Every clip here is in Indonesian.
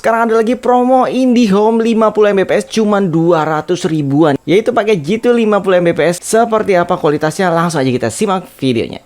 Sekarang ada lagi promo IndiHome 50 Mbps cuman 200 ribuan, yaitu pakai G2 50 Mbps. Seperti apa kualitasnya? Langsung aja kita simak videonya.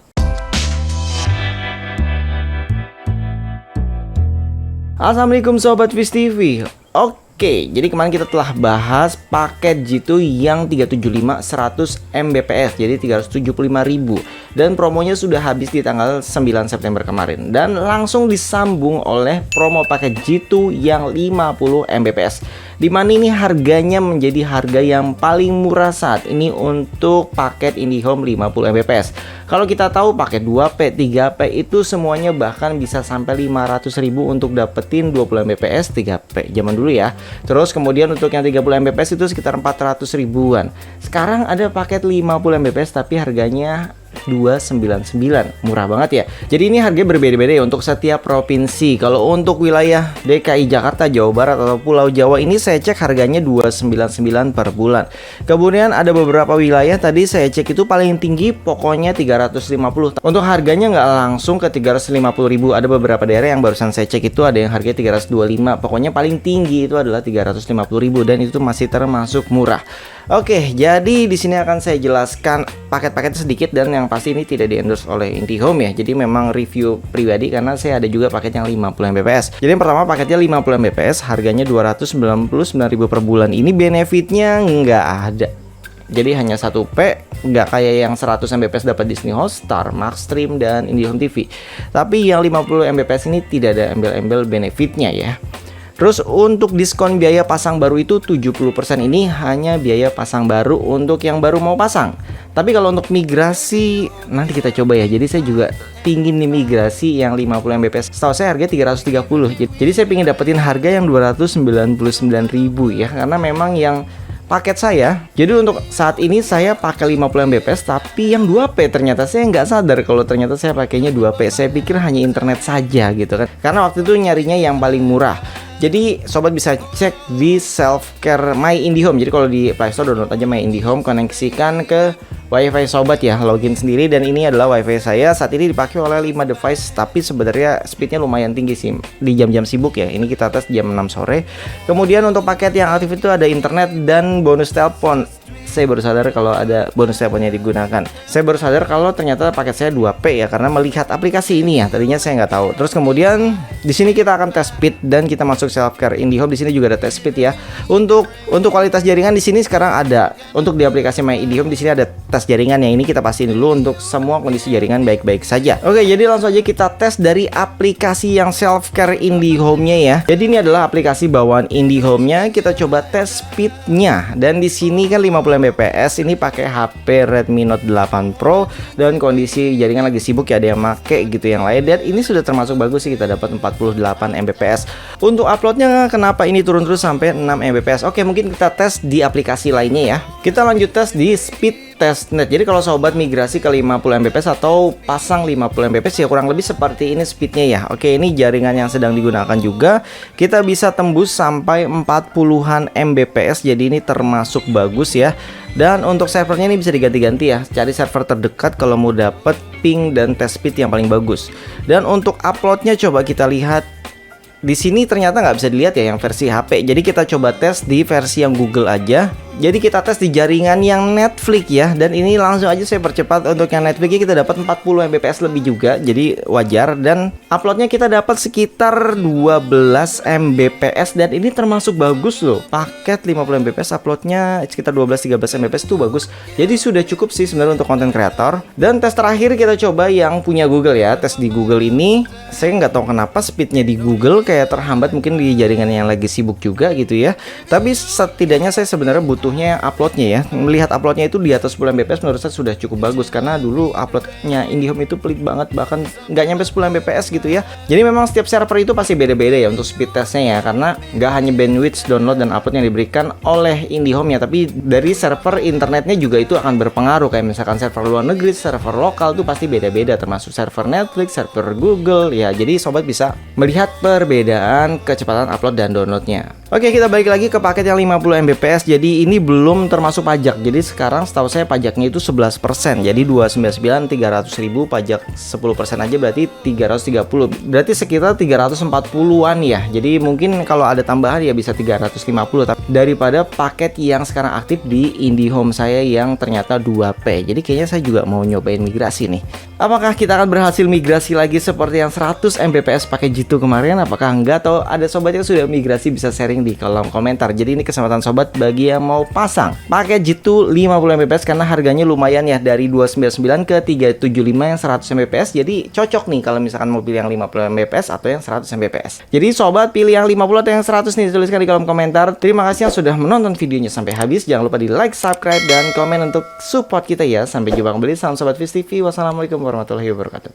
Assalamualaikum Sobat Viz TV. Oke, jadi kemarin kita telah bahas paket G2 yang 375 100 Mbps, jadi 375.000, dan promonya sudah habis di tanggal 9 September kemarin, dan langsung disambung oleh promo paket G2 yang 50 Mbps, dimana ini harganya menjadi harga yang paling murah saat ini untuk paket IndiHome 50 Mbps. Kalau kita tahu paket 2P, 3P itu semuanya bahkan bisa sampai 500.000 untuk dapetin 20 Mbps 3P zaman dulu ya. Terus kemudian untuk yang 30 Mbps itu sekitar 400 ribuan. Sekarang ada paket 50 Mbps tapi harganya 299, murah banget ya. Jadi ini harga berbeda-beda ya untuk setiap provinsi. Kalau untuk wilayah DKI Jakarta, Jawa Barat atau Pulau Jawa ini saya cek harganya 299 per bulan. Kemudian ada beberapa wilayah tadi saya cek itu paling tinggi pokoknya 350. Untuk harganya nggak langsung ke 350.000. Ada beberapa daerah yang barusan saya cek itu ada yang harganya 325. Pokoknya paling tinggi itu adalah 350.000 dan itu masih termasuk murah. Oke, jadi di sini akan saya jelaskan paket-paketnya sedikit, dan yang pasti ini tidak di-endorse oleh IndiHome ya. Jadi memang review pribadi karena saya ada juga paket yang 50 Mbps. Jadi yang pertama paketnya 50 Mbps, harganya 299.000 per bulan. Ini benefitnya nggak ada. Jadi hanya 1P, nggak kayak yang 100 Mbps dapat Disney Hotstar, Maxstream, dan IndiHome TV. Tapi yang 50 Mbps ini tidak ada embel-embel benefitnya ya. Terus untuk diskon biaya pasang baru itu 70%, ini hanya biaya pasang baru untuk yang baru mau pasang. Tapi kalau untuk migrasi nanti kita coba ya. Jadi saya juga pingin nih migrasi yang 50 Mbps. Setahu saya harga 330. Jadi saya pingin dapetin harga yang 299.000 ya. Karena memang yang paket saya, jadi untuk saat ini saya pakai 50 Mbps tapi yang 2P. Ternyata saya nggak sadar kalau ternyata saya pakainya 2P. Saya pikir hanya internet saja gitu kan. Karena waktu itu nyarinya yang paling murah. Jadi sobat bisa cek di Selfcare My IndiHome. Jadi kalau di Play Store download aja My IndiHome, koneksikan ke WiFi sobat ya, login sendiri, dan ini adalah WiFi saya. Saat ini dipakai oleh 5 device, tapi sebenarnya speednya lumayan tinggi sih di jam-jam sibuk ya. Ini kita tes jam 6 sore. Kemudian untuk paket yang aktif itu ada internet dan bonus telepon. Saya baru sadar kalau ada bonus teleponnya digunakan. Saya baru sadar kalau ternyata paket saya 2P ya, karena melihat aplikasi ini ya. Tadinya saya nggak tahu. Terus kemudian di sini kita akan tes speed dan kita masuk Selfcare IndiHome. Di sini juga ada tes speed ya. Untuk kualitas jaringan di sini sekarang ada. Untuk di aplikasi My IndiHome di sini ada tes jaringan yang ini kita pastiin dulu untuk semua kondisi jaringan baik-baik saja. Oke, jadi langsung aja kita tes dari aplikasi yang Selfcare IndiHome-nya ya. Jadi ini adalah aplikasi bawaan IndiHome-nya. Kita coba tes speed-nya. Dan di sini kan 50 Mbps, ini pakai HP Redmi Note 8 Pro dan kondisi jaringan lagi sibuk ya, ada yang make gitu yang lain, dan ini sudah termasuk bagus sih, kita dapat 48 Mbps. Untuk uploadnya kenapa ini turun terus sampai 6 Mbps? Oke, mungkin kita tes di aplikasi lainnya ya. Kita lanjut tes di Speed Testnet. Jadi kalau sobat migrasi ke 50 Mbps atau pasang 50 Mbps ya kurang lebih seperti ini speednya ya. Oke, ini jaringan yang sedang digunakan juga. Kita bisa tembus sampai 40-an Mbps. Jadi ini termasuk bagus ya. Dan untuk servernya ini bisa diganti-ganti ya. Cari server terdekat kalau mau dapet ping dan test speed yang paling bagus. Dan untuk uploadnya coba kita lihat. Di sini ternyata nggak bisa dilihat ya yang versi HP. Jadi kita coba tes di versi yang Google aja. Jadi kita tes di jaringan yang Netflix ya. Dan ini langsung aja saya percepat. Untuk yang Netflix kita dapat 40 Mbps lebih juga, jadi wajar. Dan uploadnya kita dapat sekitar 12 Mbps. Dan ini termasuk bagus loh. Paket 50 Mbps uploadnya sekitar 12-13 Mbps itu bagus. Jadi sudah cukup sih sebenarnya untuk konten kreator. Dan tes terakhir kita coba yang punya Google ya. Tes di Google ini saya nggak tahu kenapa speednya di Google kayak terhambat, mungkin di jaringan yang lagi sibuk juga gitu ya. Tapi setidaknya saya sebenarnya butuhnya uploadnya ya. Melihat uploadnya itu di atas 10 Mbps menurut saya sudah cukup bagus, karena dulu uploadnya IndiHome itu pelit banget, bahkan nggak nyampe 10 Mbps gitu ya. Jadi memang setiap server itu pasti beda-beda ya untuk speed testnya ya, karena nggak hanya bandwidth download dan upload yang diberikan oleh IndiHome ya, tapi dari server internetnya juga itu akan berpengaruh. Kayak misalkan server luar negeri, server lokal tuh pasti beda-beda, termasuk server Netflix, server Google ya. Jadi sobat bisa melihat perbedaan kecepatan upload dan downloadnya. Oke, kita balik lagi ke paket yang 50 Mbps. Jadi ini belum termasuk pajak. Jadi sekarang setahu saya pajaknya itu 11%. Jadi 299 300.000, pajak 10% aja berarti 330. Berarti sekitar 340-an ya. Jadi mungkin kalau ada tambahan ya bisa 350, tapi daripada paket yang sekarang aktif di IndiHome saya yang ternyata 2P. Jadi kayaknya saya juga mau nyobain migrasi nih. Apakah kita akan berhasil migrasi lagi seperti yang 100 Mbps pakai Jitu kemarin? Apakah enggak? Atau ada sobat yang sudah migrasi bisa sharing di kolom komentar. Jadi ini kesempatan sobat bagi yang mau pasang paket Jitu 50 Mbps karena harganya lumayan ya, dari 299 ke 375 yang 100 Mbps. Jadi cocok nih kalau misalkan mau pilih yang 50 Mbps atau yang 100 Mbps. Jadi sobat pilih yang 50 atau yang 100 nih, tuliskan di kolom komentar. Terima kasih yang sudah menonton videonya sampai habis. Jangan lupa di like, subscribe, dan komen untuk support kita ya. Sampai jumpa kembali. Salam sobat Viz TV. Wassalamualaikum warahmatullahi wabarakatuh.